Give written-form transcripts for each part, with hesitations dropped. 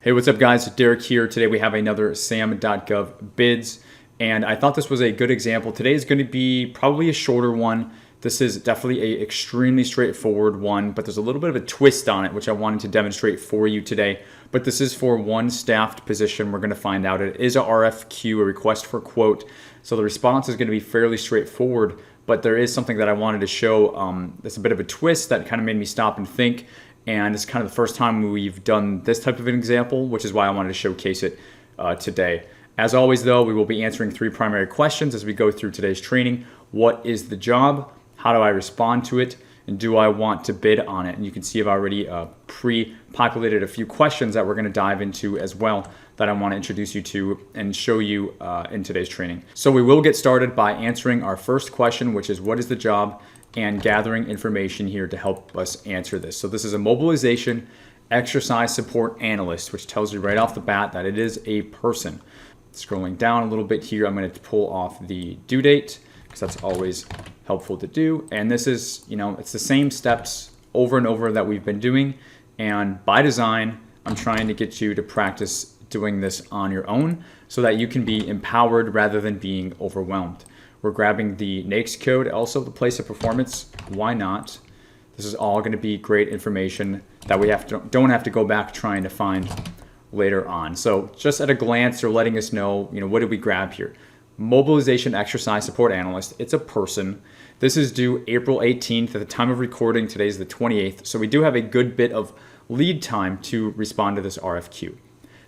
Hey, what's up guys? Derek here. Today we have another SAM.gov bids, and I thought this was a good example. Today is going to be probably a shorter one. This is definitely an extremely straightforward one, but there's a little bit of a twist on it, which I wanted to demonstrate for you today. But this is for one staffed position. We're going to find out. It is a RFQ, a request for quote. So the response is going to be fairly straightforward, but there is something that I wanted to show. That's a bit of a twist that kind of made me stop and think. And it's kind of the first time we've done this type of an example, which is why I wanted to showcase it today. As always, though, we will be answering three primary questions as we go through today's training. What is the job? How do I respond to it? And do I want to bid on it? And you can see I've already pre-populated a few questions that we're going to dive into as well that I want to introduce you to and show you in today's training. So we will get started by answering our first question, which is what is the job? And gathering information here to help us answer this. So this is a mobilization exercise support analyst, which tells you right off the bat that it is a person. Scrolling down a little bit here, I'm going to pull off the due date because that's always helpful to do. And this is, it's the same steps over and over that we've been doing. And by design, I'm trying to get you to practice doing this on your own so that you can be empowered rather than being overwhelmed. We're grabbing the NAICS code, also the place of performance. Why not? This is all going to be great information that we don't have to go back trying to find later on. So just at a glance, they're letting us know, what did we grab here? Mobilization exercise support analyst. It's a person. This is due April 18th. At the time of recording, today is the 28th. So we do have a good bit of lead time to respond to this RFQ.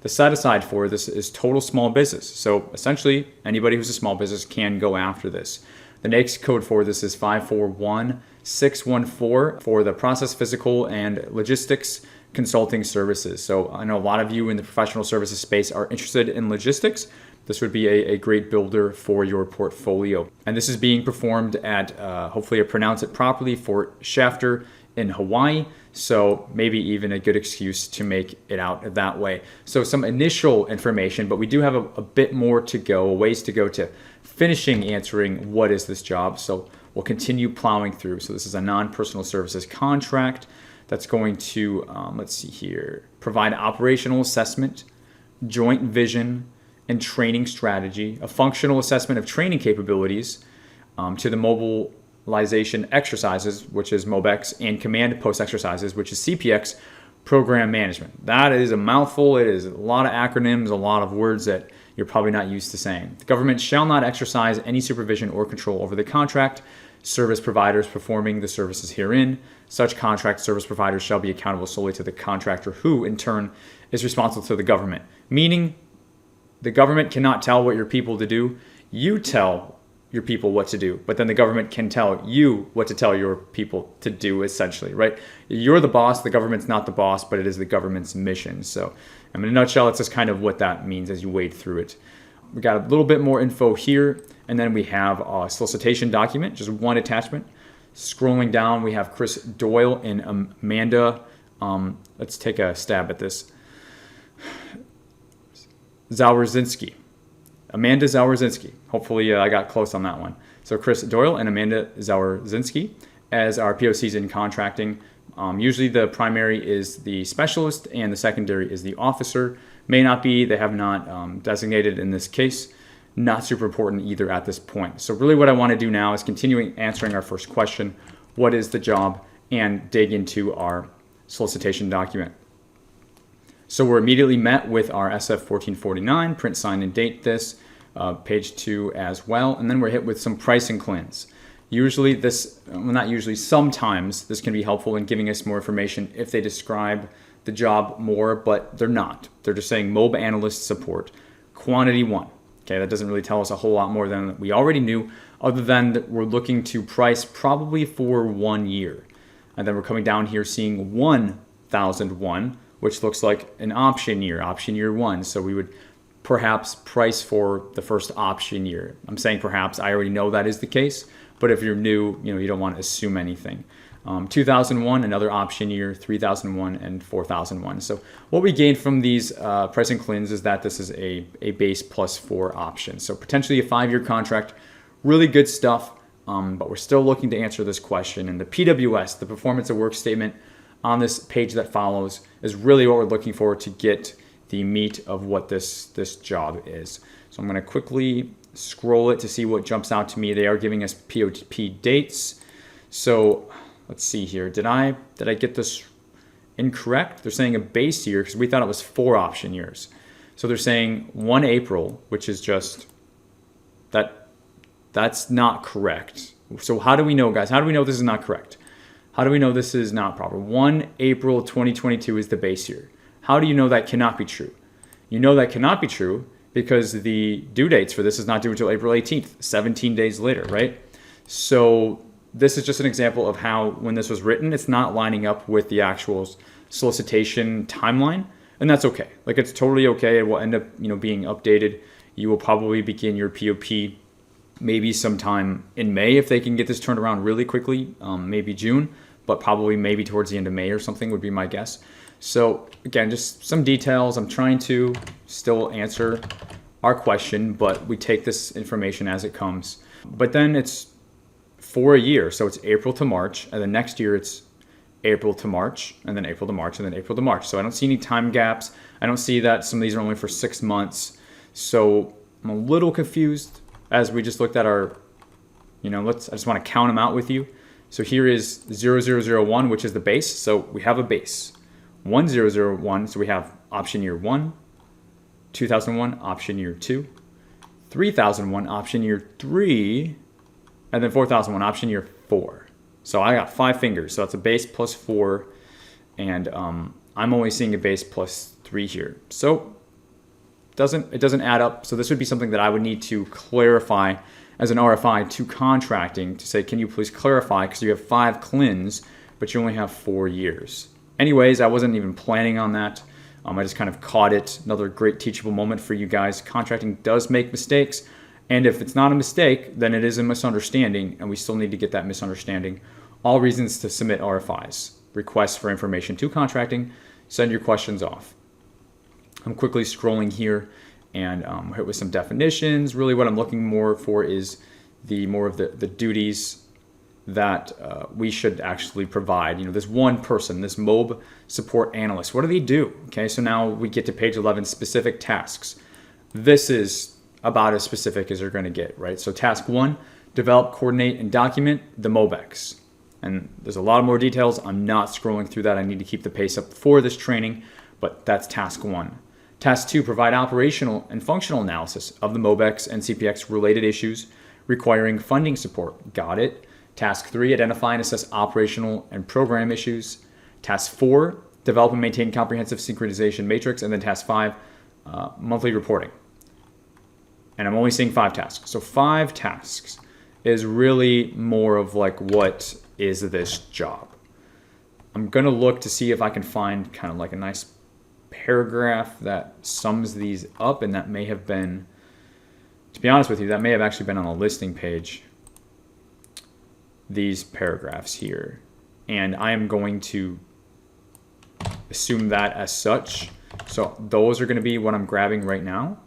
The set aside for this is total small business. So essentially, anybody who's a small business can go after this. The NAICS code for this is 541614 for the process, physical, and logistics consulting services. So I know a lot of you in the professional services space are interested in logistics. This would be a great builder for your portfolio. And this is being performed at, hopefully I pronounce it properly, Fort Shafter in Hawaii. So maybe even a good excuse to make it out that way. So some initial information, but we do have a bit more to go, a ways to go to finishing answering what is this job. So we'll continue plowing through. So this is a non-personal services contract that's going to, let's see here, provide operational assessment, joint vision, and training strategy, a functional assessment of training capabilities to the mobilization exercises, which is MOBEX, and command post exercises, which is CPX, program management. That is a mouthful. It is a lot of acronyms, a lot of words that you're probably not used to saying. The government shall not exercise any supervision or control over the contract service providers performing the services herein. Such contract service providers shall be accountable solely to the contractor, who in turn is responsible to the government. Meaning, the government cannot tell what your people to do. You tell your people what to do, but then the government can tell you what to tell your people to do, essentially, right? You're the boss, the government's not the boss, but it is the government's mission. So in a nutshell, it's just kind of what that means as you wade through it. We got a little bit more info here, and then we have a solicitation document, just one attachment. Scrolling down, we have Chris Doyle and Amanda. Let's take a stab at this. Amanda Zawarzinski. Hopefully I got close on that one. So Chris Doyle and Amanda Zawarzinski as our POCs in contracting. Usually the primary is the specialist and the secondary is the officer. May not be, they have not designated in this case. Not super important either at this point. So really what I want to do now is continuing answering our first question, what is the job, and dig into our solicitation document. So we're immediately met with our SF 1449, print, sign, and date this, page 2 as well. And then we're hit with some pricing cleanse. Usually sometimes this can be helpful in giving us more information if they describe the job more, but they're not. They're just saying MOB analyst support, quantity 1. Okay, that doesn't really tell us a whole lot more than we already knew, other than that we're looking to price probably for 1 year. And then we're coming down here seeing 1001, which looks like an option year 1. So we would perhaps price for the first option year. I'm saying perhaps, I already know that is the case, but if you're new, you don't want to assume anything. 2001, another option year, 3001, and 4001. So what we gained from these pricing cleanse is that this is a base plus 4 option. So potentially a 5-year contract, really good stuff, but we're still looking to answer this question. And the PWS, the performance of work statement, on this page that follows is really what we're looking for to get the meat of what this job is. So I'm going to quickly scroll it to see what jumps out to me. They are giving us POP dates. So let's see here. Did I get this incorrect? They're saying a base year because we thought it was 4 option years. So they're saying 1 April, which is just that's not correct. So how do we know, guys? How do we know this is not correct? How do we know this is not proper? 1 April 2022 is the base year. How do you know that cannot be true? You know that cannot be true because the due dates for this is not due until April 18th, 17 days later, right? So this is just an example of how when this was written, it's not lining up with the actual solicitation timeline, and that's okay. Like, it's totally okay. It will end up, being updated. You will probably begin your POP maybe sometime in May if they can get this turned around really quickly, maybe June, but probably maybe towards the end of May or something would be my guess. So again, just some details. I'm trying to still answer our question, but we take this information as it comes. But then it's for a year. So it's April to March, and then next year it's April to March, and then April to March, and then April to March. So I don't see any time gaps. I don't see that some of these are only for 6 months. So I'm a little confused as we just looked at our, I just want to count them out with you. So here is 0001, which is the base. So we have a base. 1001, so we have option year 1, 2001, option year 2, 3001, option year 3, and then 4001, option year 4. So I got 5 fingers, so that's a base plus 4, and I'm only seeing a base plus 3 here. So it doesn't add up. So this would be something that I would need to clarify as an RFI to contracting to say, can you please clarify, because you have 5 CLINs, but you only have 4 years. Anyways, I wasn't even planning on that. I just kind of caught it. Another great teachable moment for you guys. Contracting does make mistakes. And if it's not a mistake, then it is a misunderstanding, and we still need to get that misunderstanding. All reasons to submit RFIs. Requests for information to contracting. Send your questions off. I'm quickly scrolling here and hit with some definitions. Really what I'm looking more for is more of the duties that we should actually provide. This one person, this MOB support analyst, what do they do? Okay, so now we get to page 11, specific tasks. This is about as specific as they're going to get, right? So task 1, develop, coordinate, and document the MOBEX. And there's a lot more details. I'm not scrolling through that. I need to keep the pace up for this training, but that's task 1. Task 2, provide operational and functional analysis of the MOBEX and CPX related issues requiring funding support. Got it. Task 3, identify and assess operational and program issues. Task 4, develop and maintain comprehensive synchronization matrix. And then task 5, monthly reporting. And I'm only seeing 5 tasks. So 5 tasks is really more of like, what is this job? I'm going to look to see if I can find kind of like a nice paragraph that sums these up, and that may have been, to be honest with you, that may have actually been on a listing page, these paragraphs here, and I am going to assume that as such. So those are going to be what I'm grabbing right now,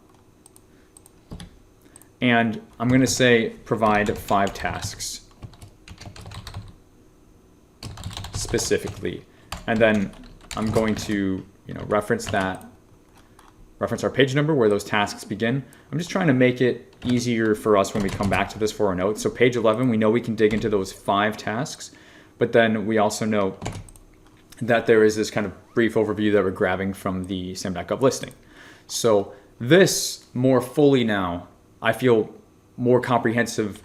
and I'm going to say provide 5 tasks specifically, and then I'm going to reference our page number where those tasks begin. I'm just trying to make it easier for us when we come back to this for our notes. So page 11, we know we can dig into those 5 tasks, but then we also know that there is this kind of brief overview that we're grabbing from the SAM.gov listing. So this more fully now, I feel more comprehensive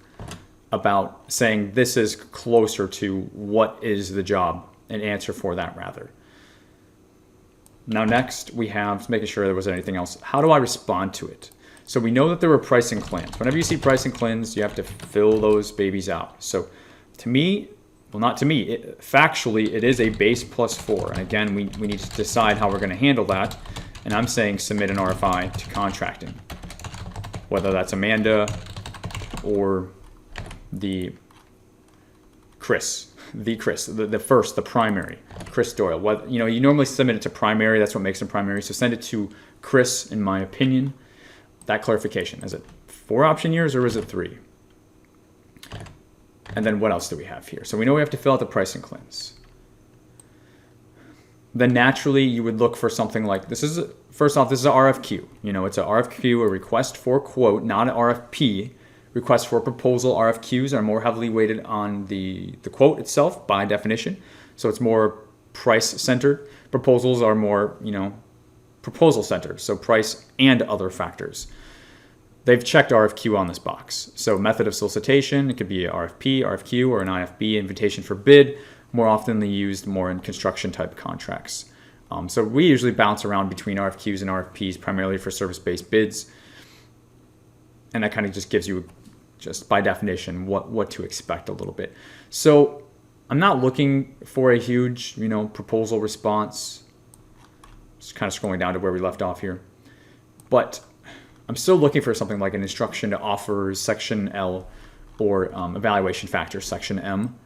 about saying this is closer to what is the job, an answer for that rather. Now next we have making sure there was anything else. How do I respond to it? So we know that there were pricing CLINs. Whenever you see pricing CLINs, you have to fill those babies out. So to me, well, not to me, factually, it is a base plus 4. And again, we need to decide how we're going to handle that. And I'm saying submit an RFI to contracting, whether that's Amanda or the Chris, the primary, Chris Doyle. You normally submit it to primary. That's what makes it primary. So send it to Chris, in my opinion. That clarification. Is it 4 option years or is it 3? And then what else do we have here? So we know we have to fill out the pricing CLINs. Then naturally you would look for something like, this is first off, this is an RFQ. You know, it's a RFQ, a request for quote, not an RFP. Requests for proposal RFQs are more heavily weighted on the quote itself by definition. So it's more price centered. Proposals are more, you know, proposal centered. So price and other factors. They've checked RFQ on this box. So method of solicitation, it could be an RFP, RFQ, or an IFB, invitation for bid, more often used more in construction type contracts. So we usually bounce around between RFQs and RFPs primarily for service-based bids. And that kind of just gives you, just by definition, what to expect a little bit. So I'm not looking for a huge, you know, proposal response. Just kind of scrolling down to where we left off here. But I'm still looking for something like an instruction to offers, section L, or evaluation factors, section M.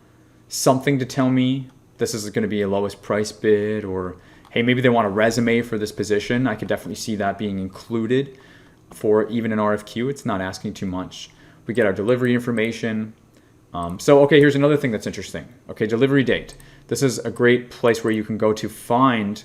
Something to tell me this is going to be a lowest price bid, or hey, maybe they want a resume for this position. I could definitely see that being included for even an RFQ. It's not asking too much. We get our delivery information. Okay, here's another thing that's interesting. Okay, delivery date. This is a great place where you can go to find,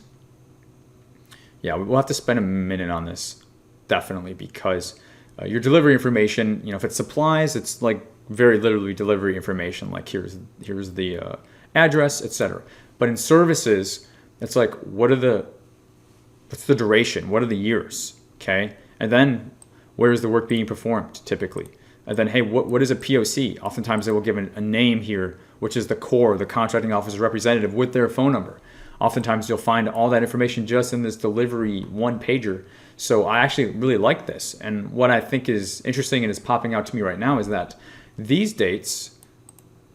yeah, we'll have to spend a minute on this, definitely, because your delivery information, you know, if it's supplies, it's like very literally delivery information, like here's the address, etc. But in services, it's like, what's the duration? What are the years? Okay, and then where is the work being performed typically? And then, hey, what is a POC? Oftentimes they will give a name here, which is the core, the contracting officer representative with their phone number. Oftentimes you'll find all that information just in this delivery one pager. So I actually really like this. And what I think is interesting and is popping out to me right now is that these dates,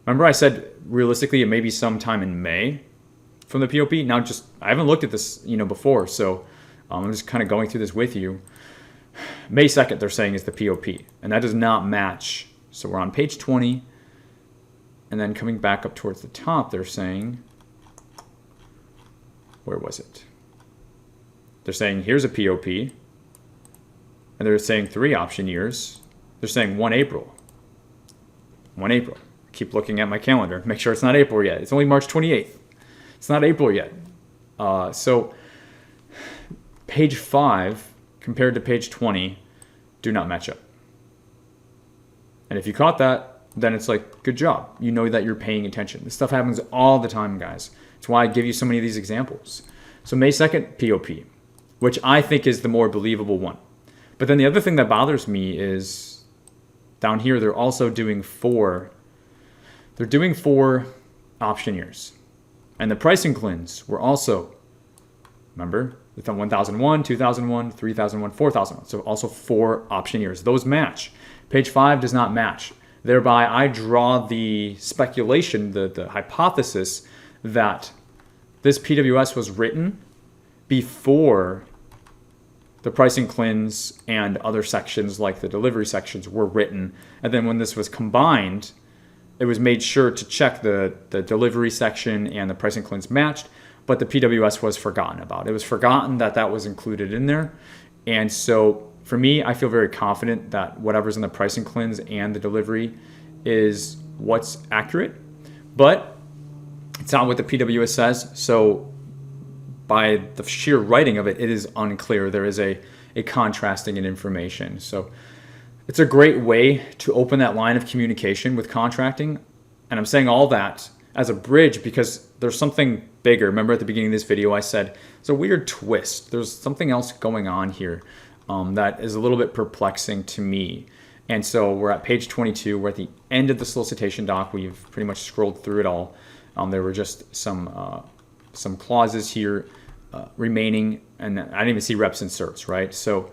remember I said realistically it may be sometime in May from the POP. Now I haven't looked at this, you know, before, so I'm just kind of going through this with you. May 2nd, they're saying, is the POP, and that does not match. So we're on page 20, and then coming back up towards the top, they're saying, where was it? They're saying, here's a POP, and they're saying 3 option years. They're saying 1 April. 1 April. Keep looking at my calendar. Make sure it's not April yet. It's only March 28th. It's not April yet. So page 5 compared to page 20 do not match up. And if you caught that, then it's like, good job. You know that you're paying attention. This stuff happens all the time, guys. That's why I give you so many of these examples. So May 2nd, POP, which I think is the more believable one. But then the other thing that bothers me is down here, they're also doing 4 option years. And the pricing cleanse were also, remember, 1001, 2001, 3001, 4001. So also 4 option years. Those match. Page 5 does not match. Thereby, I draw the speculation, the hypothesis that this PWS was written before the pricing cleanse and other sections like the delivery sections were written. And then when this was combined, it was made sure to check the delivery section and the pricing cleanse matched, but the PWS was forgotten about. It was forgotten that was included in there. And so for me, I feel very confident that whatever's in the pricing cleanse and the delivery is what's accurate, but it's not what the PWS says. So by the sheer writing of it, it is unclear. There is a contrasting in information. So it's a great way to open that line of communication with contracting. And I'm saying all that as a bridge because there's something bigger. Remember at the beginning of this video, I said it's a weird twist. There's something else going on here that is a little bit perplexing to me. And so we're at page 22. We're at the end of the solicitation doc. We've pretty much scrolled through it all. There were just some clauses here remaining, and I didn't even see reps and certs, right? So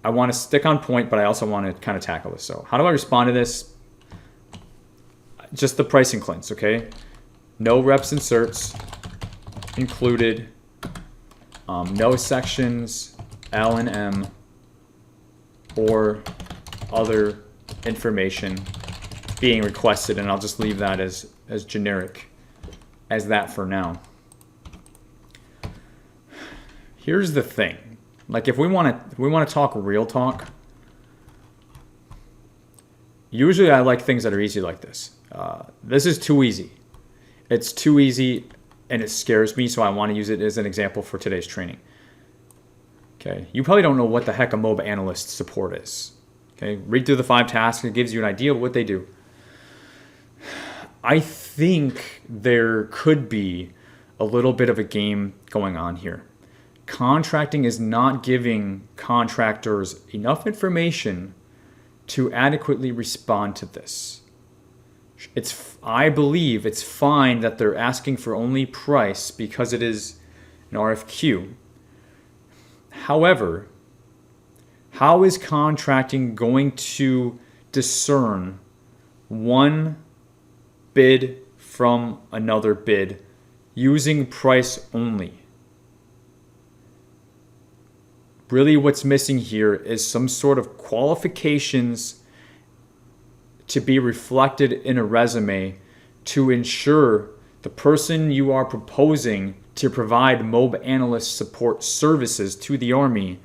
I want to stick on point, but I also want to kind of tackle this. So how do I respond to this? Just the pricing cleanse, okay? No reps and certs included. No sections L and M or other information being requested, and I'll just leave that as generic as that for now. Here's the thing. Like if we want to talk real talk, usually I like things that are easy like this. This is too easy. It's too easy and it scares me, so I want to use it as an example for today's training. Okay, you probably don't know what the heck a MOBA analyst support is. Okay, read through the 5 tasks. It gives you an idea of what they do. I think there could be a little bit of a game going on here. Contracting is not giving contractors enough information to adequately respond to this. I believe it's fine that they're asking for only price because it is an RFQ. However, how is contracting going to discern one bid from another bid using price only? Really, what's missing here is some sort of qualifications to be reflected in a resume to ensure the person you are proposing to provide MOBA analyst support services to the Army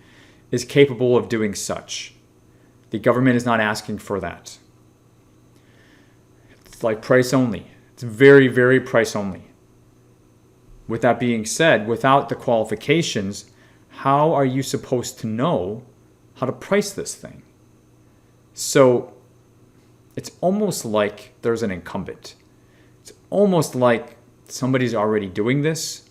is capable of doing such. The government is not asking for that. It's like price only. It's very, very price only. With that being said, without the qualifications, how are you supposed to know how to price this thing? So it's almost like there's an incumbent. It's almost like somebody's already doing this,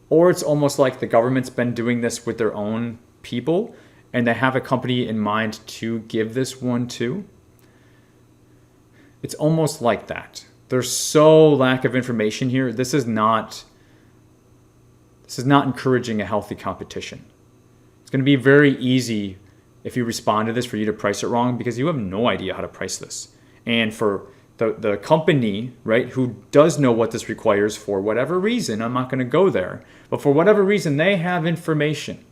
or it's almost like the government's been doing this with their own people and they have a company in mind to give this one to. It's almost like that. There's so lack of information here. This is not encouraging a healthy competition. It's going to be very easy if you respond to this for you to price it wrong because you have no idea how to price this. And for the company, right, who does know what this requires for whatever reason, I'm not going to go there, but for whatever reason, they have information,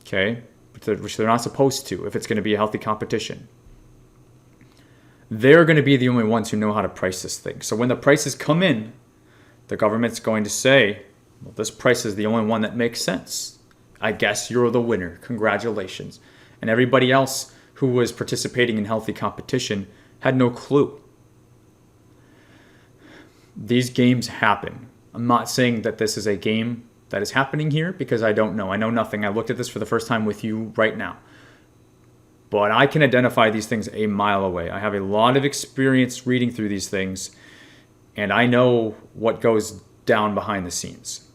okay, which they're not supposed to if it's going to be a healthy competition. They're going to be the only ones who know how to price this thing. So when the prices come in, the government's going to say, well, this price is the only one that makes sense. I guess you're the winner. Congratulations. And everybody else who was participating in healthy competition had no clue. These games happen. I'm not saying that this is a game that is happening here because I don't know. I know nothing. I looked at this for the first time with you right now. But I can identify these things a mile away. I have a lot of experience reading through these things, and I know what goes down behind the scenes.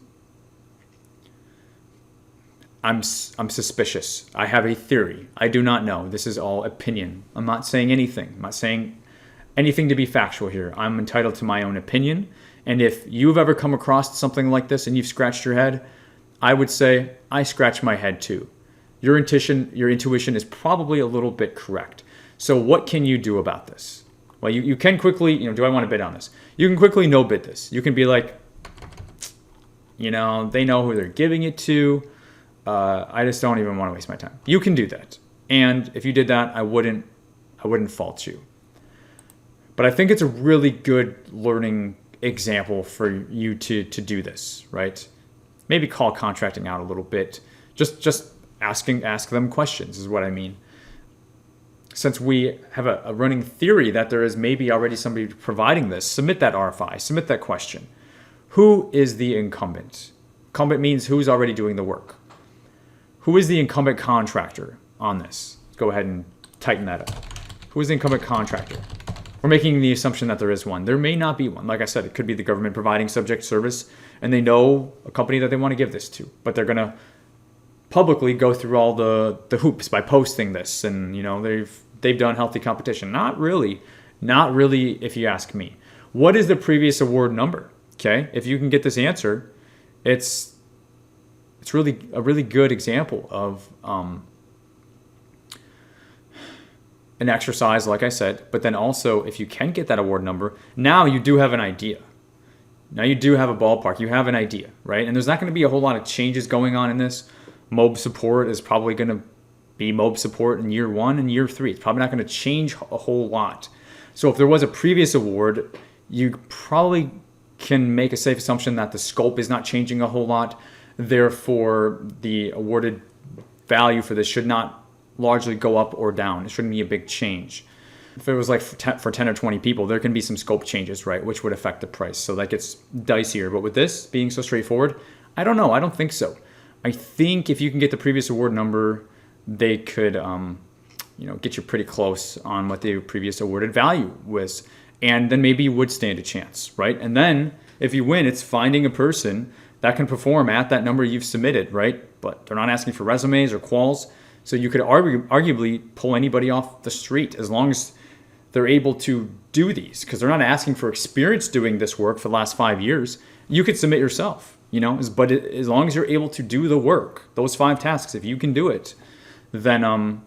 I'm suspicious. I have a theory. I do not know. This is all opinion. I'm not saying anything. I'm not saying anything to be factual here. I'm entitled to my own opinion. And if you've ever come across something like this and you've scratched your head, I would say I scratch my head too. Your intuition is probably a little bit correct. So what can you do about this? Well, you can quickly, do I want to bid on this? You can quickly no bid this. You can be like, they know who they're giving it to. I just don't even want to waste my time. You can do that. And if you did that, I wouldn't fault you. But I think it's a really good learning example for you to do this, right? Maybe call contracting out a little bit. Just ask them questions is what I mean. Since we have a running theory that there is maybe already somebody providing this, submit that RFI, submit that question. Who is the incumbent? Incumbent means who's already doing the work. Who is the incumbent contractor on this? Let's go ahead and tighten that up. Who is the incumbent contractor? We're making the assumption that there is one. There may not be one. Like I said, it could be the government providing subject service, and they know a company that they want to give this to, but they're going to publicly go through all the hoops by posting this, and they've done healthy competition. Not really if you ask me. What is the previous award number? Okay, if you can get this answer, it's really a really good example of an exercise, like I said. But then also, if you can get that award number, now you do have an idea. Now you do have a ballpark. You have an idea, right? And there's not going to be a whole lot of changes going on in this. MOB support is probably going to be MOB support in year 1 and year 3. It's probably not going to change a whole lot. So if there was a previous award, you probably can make a safe assumption that the scope is not changing a whole lot. Therefore, the awarded value for this should not largely go up or down. It shouldn't be a big change. if it was like for 10 or 20 people, there can be some scope changes, right? Which would affect the price. So that gets dicier. But with this being so straightforward, I don't know. I don't think so. I think if you can get the previous award number, they could, get you pretty close on what the previous awarded value was. And then maybe you would stand a chance, right? And then if you win, it's finding a person that can perform at that number you've submitted, right? But they're not asking for resumes or quals. So you could arguably pull anybody off the street as long as they're able to do these, because they're not asking for experience doing this work for the last 5 years. You could submit yourself, but as long as you're able to do the work, those 5 tasks, if you can do it, then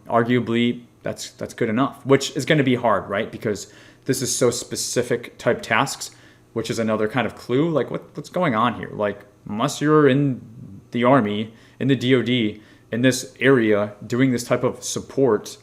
arguably that's good enough, which is going to be hard, right? Because this is so specific type tasks, which is another kind of clue. Like what's going on here? Like, unless you're in the Army, in the DoD, in this area doing this type of support,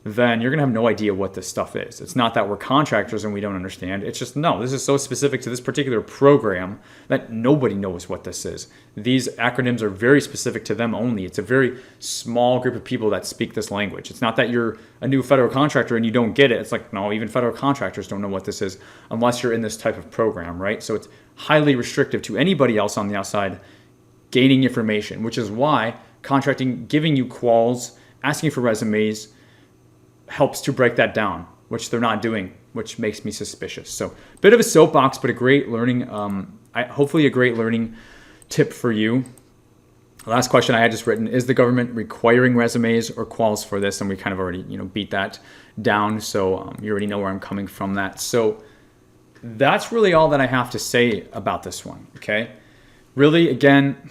then you're going to have no idea what this stuff is. It's not that we're contractors and we don't understand. It's just, no, this is so specific to this particular program that nobody knows what this is. These acronyms are very specific to them only. It's a very small group of people that speak this language. It's not that you're a new federal contractor and you don't get it. It's like, no, even federal contractors don't know what this is unless you're in this type of program, right? So it's highly restrictive to anybody else on the outside gaining information, which is why contracting, giving you quals, asking for resumes, helps to break that down, which they're not doing, which makes me suspicious. So bit of a soapbox, but a great learning, hopefully a great learning tip for you. The last question I had just written, is the government requiring resumes or quals for this? And we kind of already, beat that down. So you already know where I'm coming from that. So that's really all that I have to say about this one. Okay. Really, again,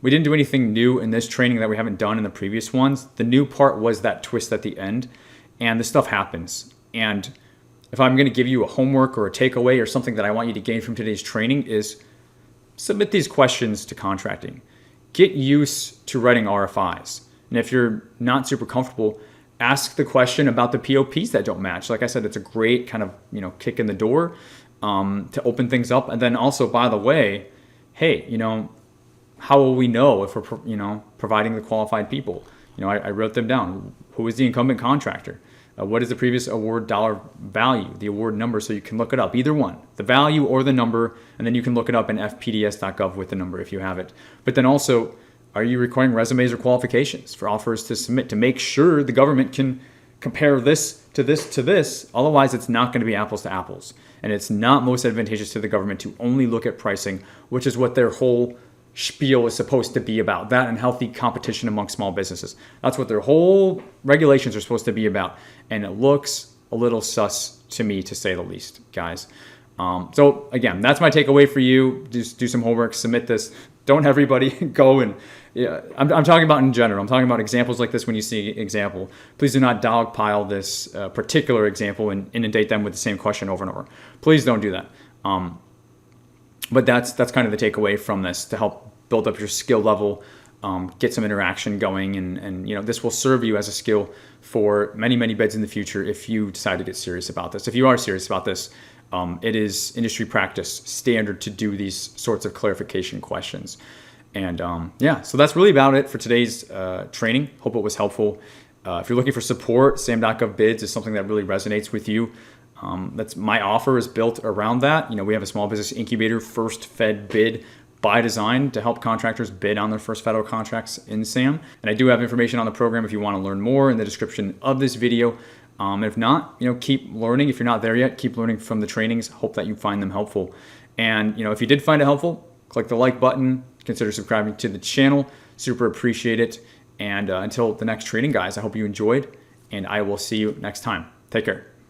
we didn't do anything new in this training that we haven't done in the previous ones. The new part was that twist at the end. And this stuff happens. And if I'm going to give you a homework or a takeaway or something that I want you to gain from today's training is submit these questions to contracting. Get used to writing RFIs. And if you're not super comfortable, ask the question about the POPs that don't match. Like I said, it's a great kind of, kick in the door to open things up. And then also, by the way, hey, how will we know if we're, providing the qualified people? I wrote them down. Who is the incumbent contractor? What is the previous award dollar value, the award number, so you can look it up, either one, the value or the number, and then you can look it up in fpds.gov with the number if you have it. But then also, are you requiring resumes or qualifications for offers to submit to make sure the government can compare this to this to this? Otherwise, it's not going to be apples to apples. And it's not most advantageous to the government to only look at pricing, which is what their whole spiel is supposed to be about, that and healthy competition among small businesses. That's what their whole regulations are supposed to be about. And it looks a little sus to me, to say the least, guys. So again, that's my takeaway for you. Just do some homework, submit this. Don't everybody go and, I'm talking about in general. I'm talking about examples like this when you see an example. Please do not dogpile this particular example and inundate them with the same question over and over. Please don't do that. But that's kind of the takeaway from this, to help build up your skill level, get some interaction going, and this will serve you as a skill for many, many bids in the future if you decide to get serious about this. If you are serious about this, it is industry practice standard to do these sorts of clarification questions. And so that's really about it for today's training. Hope it was helpful. If you're looking for support, SAM.gov bids is something that really resonates with you. That's my offer is built around that. We have a small business incubator, first Fed bid by design, to help contractors bid on their first federal contracts in SAM. And I do have information on the program if you want to learn more in the description of this video. If not, keep learning. If you're not there yet, keep learning from the trainings. Hope that you find them helpful. And if you did find it helpful, click the like button. Consider subscribing to the channel. Super appreciate it. And until the next training, guys, I hope you enjoyed, and I will see you next time. Take care.